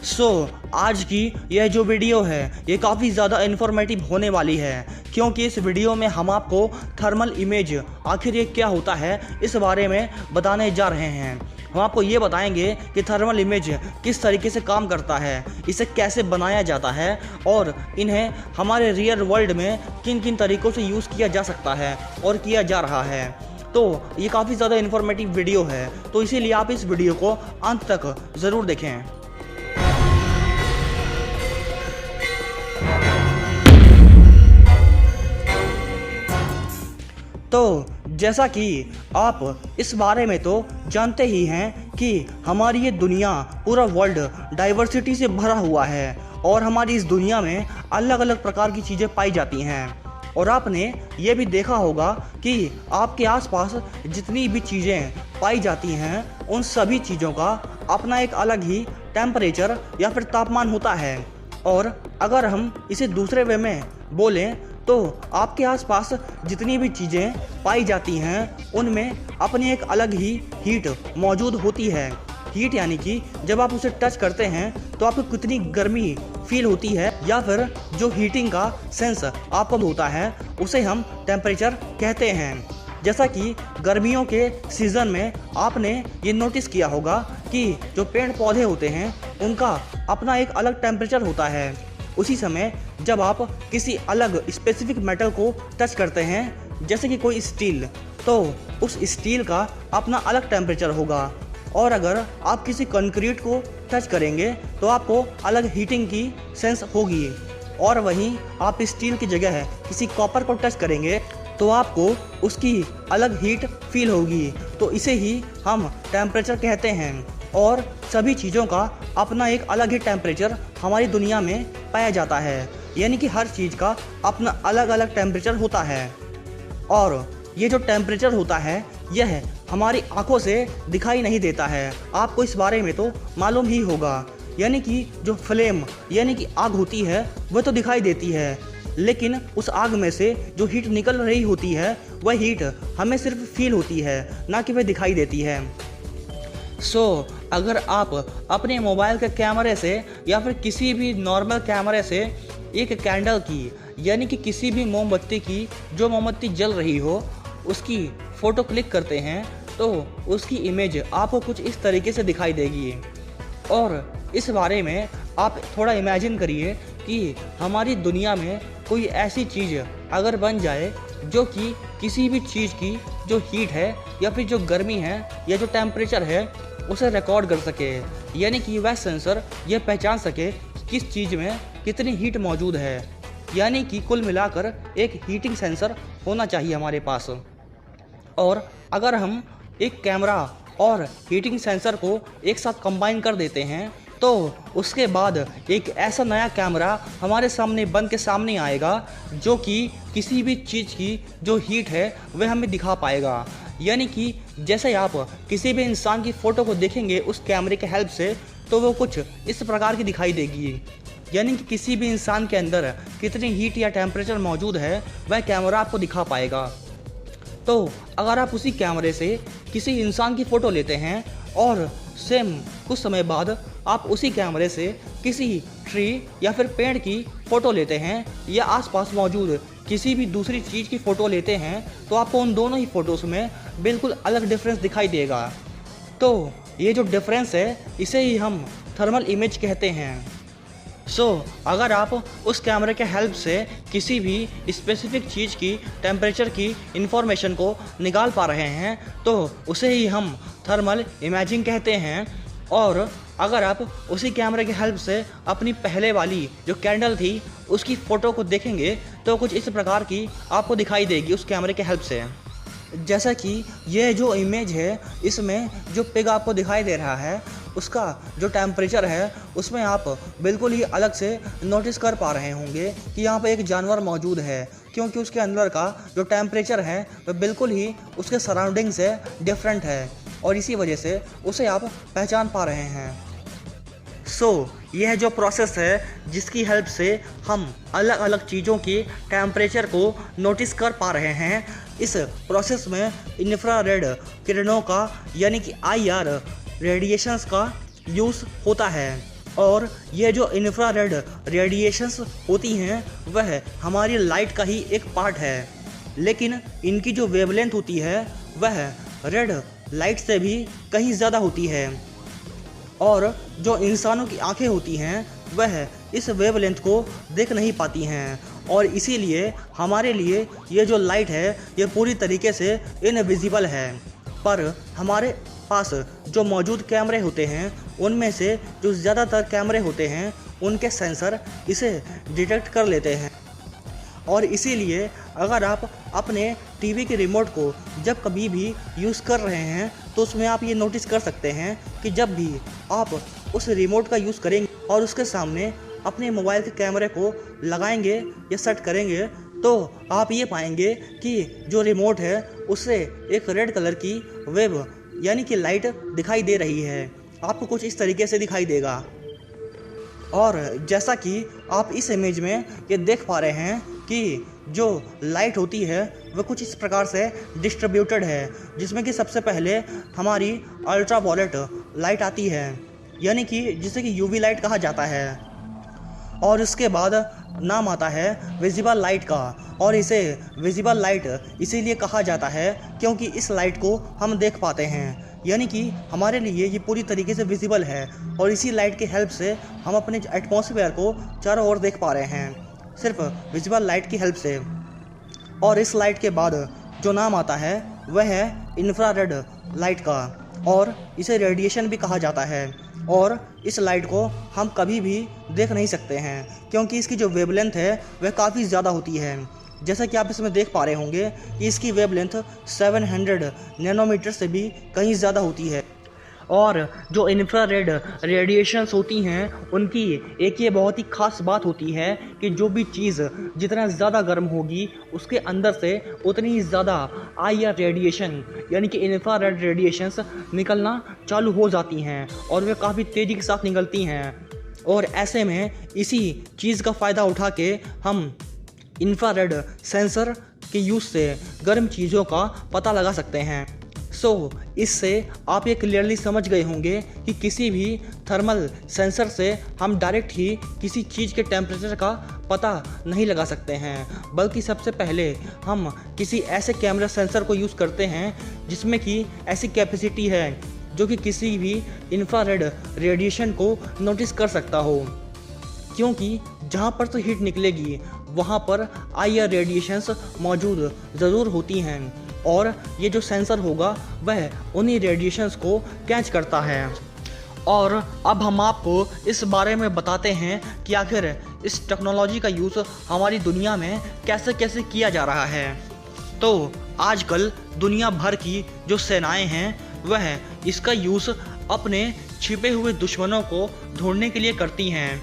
सो आज की यह जो वीडियो है ये काफ़ी ज़्यादा इन्फॉर्मेटिव होने वाली है, क्योंकि इस वीडियो में हम आपको थर्मल इमेज आखिर ये क्या होता है इस बारे में बताने जा रहे हैं। हम आपको ये बताएंगे कि थर्मल इमेज किस तरीके से काम करता है, इसे कैसे बनाया जाता है और इन्हें हमारे रियल वर्ल्ड में किन किन तरीक़ों से यूज़ किया जा सकता है और किया जा रहा है। तो ये काफ़ी ज़्यादा इन्फॉर्मेटिव वीडियो है, तो इसीलिए आप इस वीडियो को अंत तक ज़रूर देखें। तो जैसा कि आप इस बारे में तो जानते ही हैं कि हमारी ये दुनिया पूरा वर्ल्ड डाइवर्सिटी से भरा हुआ है और हमारी इस दुनिया में अलग अलग प्रकार की चीज़ें पाई जाती हैं। और आपने ये भी देखा होगा कि आपके आसपास जितनी भी चीज़ें पाई जाती हैं उन सभी चीज़ों का अपना एक अलग ही टेम्परेचर या फिर तापमान होता है। और अगर हम इसे दूसरे वे में बोलें तो आपके आसपास जितनी भी चीज़ें पाई जाती हैं उनमें अपनी एक अलग ही हीट मौजूद होती है। हीट यानी कि जब आप उसे टच करते हैं तो आपको कितनी गर्मी फील होती है, या फिर जो हीटिंग का सेंस आपको होता है उसे हम टेम्परेचर कहते हैं। जैसा कि गर्मियों के सीज़न में आपने ये नोटिस किया होगा कि जो पेड़ पौधे होते हैं उनका अपना एक अलग टेम्परेचर होता है। उसी समय जब आप किसी अलग स्पेसिफिक मेटल को टच करते हैं जैसे कि कोई स्टील, तो उस स्टील का अपना अलग टेम्परेचर होगा। और अगर आप किसी कंक्रीट को टच करेंगे तो आपको अलग हीटिंग की सेंस होगी। और वहीं आप स्टील की जगह किसी कॉपर को टच करेंगे तो आपको उसकी अलग हीट फील होगी। तो इसे ही हम टेम्परेचर कहते हैं। और सभी चीज़ों का अपना एक अलग ही टेम्परेचर हमारी दुनिया में पाया जाता है, यानी कि हर चीज़ का अपना अलग अलग टेम्परेचर होता है। और ये जो टेम्परेचर होता है यह हमारी आंखों से दिखाई नहीं देता है, आपको इस बारे में तो मालूम ही होगा। यानी कि जो फ्लेम यानी कि आग होती है वह तो दिखाई देती है, लेकिन उस आग में से जो हीट निकल रही होती है वह हीट हमें सिर्फ फील होती है, ना कि वह दिखाई देती है। अगर आप अपने मोबाइल के कैमरे से या फिर किसी भी नॉर्मल कैमरे से एक कैंडल की यानी कि किसी भी मोमबत्ती की जो मोमबत्ती जल रही हो उसकी फ़ोटो क्लिक करते हैं तो उसकी इमेज आपको कुछ इस तरीके से दिखाई देगी। और इस बारे में आप थोड़ा इमेजिन करिए कि हमारी दुनिया में कोई ऐसी चीज़ अगर बन जाए जो कि किसी भी चीज़ की जो हीट है या फिर जो गर्मी है या जो टेम्परेचर है उसे रिकॉर्ड कर सके, यानी कि वह सेंसर यह पहचान सके कि किस चीज़ में कितनी हीट मौजूद है। यानी कि कुल मिलाकर एक हीटिंग सेंसर होना चाहिए हमारे पास। और अगर हम एक कैमरा और हीटिंग सेंसर को एक साथ कंबाइन कर देते हैं तो उसके बाद एक ऐसा नया कैमरा हमारे सामने बन के सामने आएगा जो कि किसी भी चीज़ की जो हीट है वह हमें दिखा पाएगा। यानी कि जैसे आप किसी भी इंसान की फ़ोटो को देखेंगे उस कैमरे के हेल्प से तो वो कुछ इस प्रकार की दिखाई देगी। यानी कि किसी भी इंसान के अंदर कितनी हीट या टेम्परेचर मौजूद है वह कैमरा आपको दिखा पाएगा। तो अगर आप उसी कैमरे से किसी इंसान की फ़ोटो लेते हैं और सेम कुछ समय बाद आप उसी कैमरे से किसी ट्री या फिर पेड़ की फ़ोटो लेते हैं या आसपास मौजूद किसी भी दूसरी चीज़ की फ़ोटो लेते हैं तो आपको उन दोनों ही फ़ोटोज़ में बिल्कुल अलग डिफरेंस दिखाई देगा। तो ये जो डिफरेंस है इसे ही हम थर्मल इमेज कहते हैं। अगर आप उस कैमरे के हेल्प से किसी भी स्पेसिफिक चीज़ की टेम्परेचर की इंफॉर्मेशन को निकाल पा रहे हैं तो उसे ही हम थर्मल इमेजिंग कहते हैं। और अगर आप उसी कैमरे के हेल्प से अपनी पहले वाली जो कैंडल थी उसकी फ़ोटो को देखेंगे तो कुछ इस प्रकार की आपको दिखाई देगी उस कैमरे के हेल्प से। जैसा कि यह जो इमेज है इसमें जो पिग आपको दिखाई दे रहा है उसका जो टेम्परेचर है उसमें आप बिल्कुल ही अलग से नोटिस कर पा रहे होंगे कि यहाँ पे एक जानवर मौजूद है, क्योंकि उसके अंदर का जो टेम्परेचर है वह बिल्कुल ही उसके सराउंडिंग से डिफरेंट है और इसी वजह से उसे आप पहचान पा रहे हैं। यह जो प्रोसेस है जिसकी हेल्प से हम अलग अलग चीज़ों की टेम्परेचर को नोटिस कर पा रहे हैं, इस प्रोसेस में इंफ्रारेड किरणों का यानी कि IR रेडिएशंस का यूज़ होता है। और यह जो इंफ्रारेड रेडिएशंस होती हैं वह हमारी लाइट का ही एक पार्ट है, लेकिन इनकी जो वेवलेंथ होती है वह रेड लाइट से भी कहीं ज़्यादा होती है। और जो इंसानों की आंखें होती हैं वह इस वेवलेंथ को देख नहीं पाती हैं, और इसीलिए हमारे लिए ये जो लाइट है ये पूरी तरीके से इनविजिबल है। पर हमारे पास जो मौजूद कैमरे होते हैं उनमें से जो ज़्यादातर कैमरे होते हैं उनके सेंसर इसे डिटेक्ट कर लेते हैं, और इसीलिए अगर आप अपने टीवी के रिमोट को जब कभी भी यूज़ कर रहे हैं तो उसमें आप ये नोटिस कर सकते हैं कि जब भी आप उस रिमोट का यूज़ करेंगे और उसके सामने अपने मोबाइल के कैमरे को लगाएंगे या सेट करेंगे तो आप ये पाएंगे कि जो रिमोट है उससे एक रेड कलर की वेव यानी कि लाइट दिखाई दे रही है। आपको कुछ इस तरीके से दिखाई देगा। और जैसा कि आप इस इमेज में ये देख पा रहे हैं कि जो लाइट होती है वह कुछ इस प्रकार से डिस्ट्रीब्यूटेड है, जिसमें कि सबसे पहले हमारी अल्ट्रा वॉयलेट लाइट आती है, यानी कि जिसे कि यूवी लाइट कहा जाता है। और उसके बाद नाम आता है विजिबल लाइट का, और इसे विजिबल लाइट इसीलिए कहा जाता है क्योंकि इस लाइट को हम देख पाते हैं, यानी कि हमारे लिए ये पूरी तरीके से विजिबल है, और इसी लाइट की हेल्प से हम अपने एटमॉस्फेयर को चारों ओर देख पा रहे हैं सिर्फ विजिबल लाइट की हेल्प से। और इस लाइट के बाद जो नाम आता है वह है इंफ्रारेड लाइट का, और इसे रेडिएशन भी कहा जाता है। और इस लाइट को हम कभी भी देख नहीं सकते हैं क्योंकि इसकी जो वेवलेंथ है वह काफ़ी ज़्यादा होती है। जैसा कि आप इसमें देख पा रहे होंगे कि इसकी वेवलेंथ 700 नैनोमीटर से भी कहीं ज़्यादा होती है। और जो इंफ्रारेड रेडिएशंस होती हैं उनकी एक ये बहुत ही ख़ास बात होती है कि जो भी चीज़ जितना ज़्यादा गर्म होगी उसके अंदर से उतनी ही ज़्यादा IR रेडिएशन यानी कि इंफ्रारेड रेडिएशंस निकलना चालू हो जाती हैं, और वे काफ़ी तेज़ी के साथ निकलती हैं। और ऐसे में इसी चीज़ का फ़ायदा उठा के हम इंफ्रारेड सेंसर के यूज़ से गर्म चीज़ों का पता लगा सकते हैं। इससे आप ये क्लियरली समझ गए होंगे कि किसी भी थर्मल सेंसर से हम डायरेक्ट ही किसी चीज़ के टेम्परेचर का पता नहीं लगा सकते हैं, बल्कि सबसे पहले हम किसी ऐसे कैमरा सेंसर को यूज़ करते हैं जिसमें कि ऐसी कैपेसिटी है जो कि किसी भी इंफ्रारेड रेडिएशन को नोटिस कर सकता हो, क्योंकि जहाँ पर तो हीट निकलेगी वहाँ पर IR रेडिएशंस मौजूद ज़रूर होती हैं, और ये जो सेंसर होगा वह उन्हीं रेडिएशंस को कैच करता है। और अब हम आपको इस बारे में बताते हैं कि आखिर इस टेक्नोलॉजी का यूज़ हमारी दुनिया में कैसे कैसे किया जा रहा है। तो आजकल दुनिया भर की जो सेनाएं हैं वह इसका यूज़ अपने छिपे हुए दुश्मनों को ढूंढने के लिए करती हैं,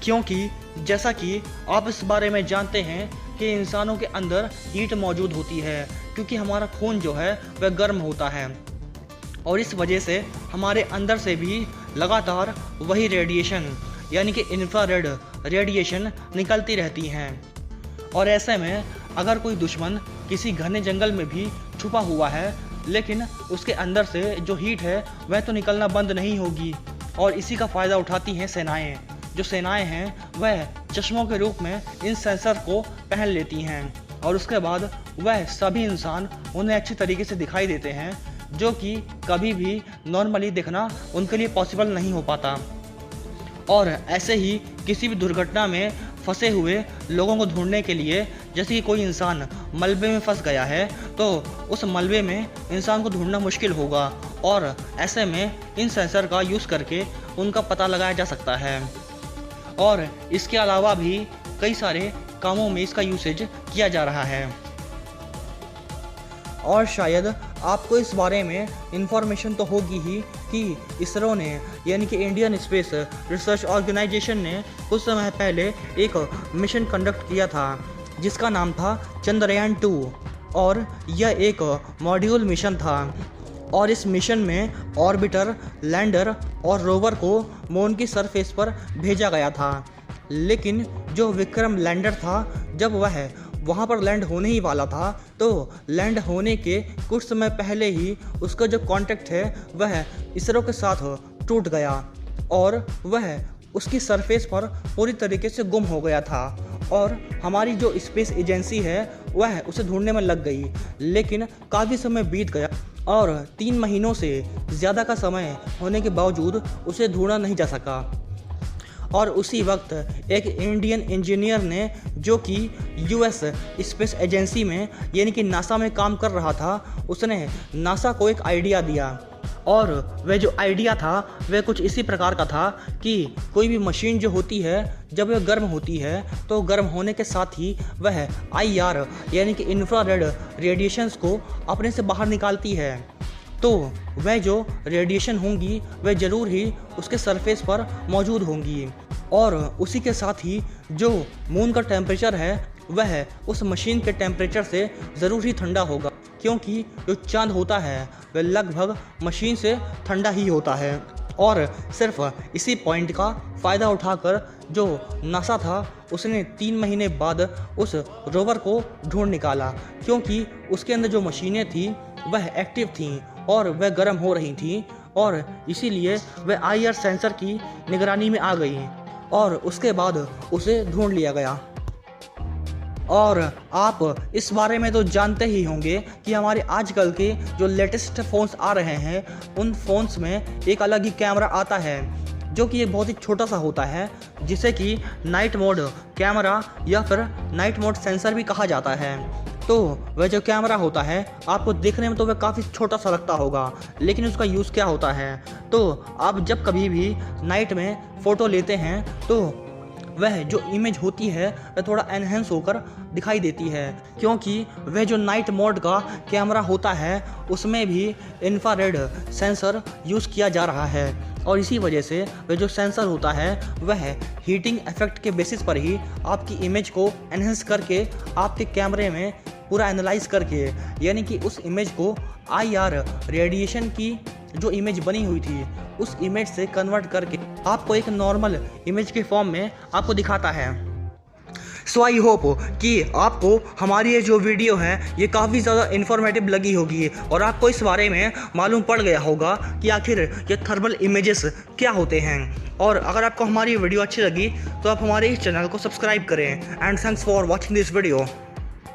क्योंकि जैसा कि आप इस बारे में जानते हैं कि इंसानों के अंदर हीट मौजूद होती है, क्योंकि हमारा खून जो है वह गर्म होता है, और इस वजह से हमारे अंदर से भी लगातार वही रेडिएशन यानी कि इंफ्रारेड रेडिएशन निकलती रहती हैं। और ऐसे में अगर कोई दुश्मन किसी घने जंगल में भी छुपा हुआ है लेकिन उसके अंदर से जो हीट है वह तो निकलना बंद नहीं होगी, और इसी का फ़ायदा उठाती हैं सेनाएं। जो सेनाएं हैं वह चश्मों के रूप में इन सेंसर को पहन लेती हैं, और उसके बाद वह सभी इंसान उन्हें अच्छी तरीके से दिखाई देते हैं, जो कि कभी भी नॉर्मली देखना उनके लिए पॉसिबल नहीं हो पाता। और ऐसे ही किसी भी दुर्घटना में फंसे हुए लोगों को ढूंढने के लिए, जैसे कि कोई इंसान मलबे में फंस गया है तो उस मलबे में इंसान को ढूंढना मुश्किल होगा, और ऐसे में इन सेंसर का यूज़ करके उनका पता लगाया जा सकता है। और इसके अलावा भी कई सारे कामों में इसका यूसेज किया जा रहा है। और शायद आपको इस बारे में इंफॉर्मेशन तो होगी ही कि इसरो ने यानी कि इंडियन स्पेस रिसर्च ऑर्गेनाइजेशन ने कुछ समय पहले एक मिशन कंडक्ट किया था जिसका नाम था चंद्रयान 2, और यह एक मॉड्यूल मिशन था। और इस मिशन में ऑर्बिटर, लैंडर और रोवर को मून की सरफेस पर भेजा गया था, लेकिन जो विक्रम लैंडर था जब वह वहाँ पर लैंड होने ही वाला था तो लैंड होने के कुछ समय पहले ही उसका जो कांटेक्ट है वह इसरो के साथ टूट गया, और वह उसकी सरफेस पर पूरी तरीके से गुम हो गया था और हमारी जो स्पेस एजेंसी है वह उसे ढूंढने में लग गई। लेकिन काफ़ी समय बीत गया और 3 महीनों से ज़्यादा का समय होने के बावजूद उसे ढूंढा नहीं जा सका। और उसी वक्त एक इंडियन इंजीनियर ने, जो कि यूएस स्पेस एजेंसी में यानी कि नासा में काम कर रहा था, उसने नासा को एक आइडिया दिया। और वह जो आइडिया था वह कुछ इसी प्रकार का था कि कोई भी मशीन जो होती है जब वह गर्म होती है तो गर्म होने के साथ ही वह IR यानी कि इंफ्रारेड रेडिएशंस को अपने से बाहर निकालती है। तो वह जो रेडिएशन होंगी वह ज़रूर ही उसके सरफेस पर मौजूद होंगी और उसी के साथ ही जो मून का टेम्परेचर है वह उस मशीन के टेम्परेचर से ज़रूर ही ठंडा होगा, क्योंकि जो चांद होता है वह लगभग मशीन से ठंडा ही होता है। और सिर्फ इसी पॉइंट का फ़ायदा उठाकर जो नासा था उसने 3 महीने बाद उस रोवर को ढूंढ निकाला, क्योंकि उसके अंदर जो मशीनें थी वह एक्टिव थीं और वह गर्म हो रही थीं और इसीलिए वह IR सेंसर की निगरानी में आ गई और उसके बाद उसे ढूंढ लिया गया। और आप इस बारे में तो जानते ही होंगे कि हमारे आजकल के जो लेटेस्ट फ़ोन्स आ रहे हैं उन फ़ोन्स में एक अलग ही कैमरा आता है, जो कि एक बहुत ही छोटा सा होता है, जिसे कि नाइट मोड कैमरा या फिर नाइट मोड सेंसर भी कहा जाता है। तो वह जो कैमरा होता है आपको देखने में तो वह काफ़ी छोटा सा लगता होगा, लेकिन उसका यूज़ क्या होता है, तो आप जब कभी भी नाइट में फ़ोटो लेते हैं तो वह जो इमेज होती है वह थोड़ा एनहेंस होकर दिखाई देती है, क्योंकि वह जो नाइट मोड का कैमरा होता है उसमें भी इंफ्रारेड सेंसर यूज़ किया जा रहा है। और इसी वजह से वह जो सेंसर होता है वह हीटिंग इफेक्ट के बेसिस पर ही आपकी इमेज को एनहेंस करके आपके कैमरे में पूरा एनालाइज करके, यानी कि उस इमेज को IR रेडिएशन की जो इमेज बनी हुई थी उस इमेज से कन्वर्ट करके आपको एक नॉर्मल इमेज के फॉर्म में आपको दिखाता है। सो आई होप कि आपको हमारी ये जो वीडियो है ये काफ़ी ज़्यादा इन्फॉर्मेटिव लगी होगी और आपको इस बारे में मालूम पड़ गया होगा कि आखिर ये थर्मल इमेजेस क्या होते हैं। और अगर आपको हमारी वीडियो अच्छी लगी तो आप हमारे इस चैनल को सब्सक्राइब करें। And thanks for watching this video.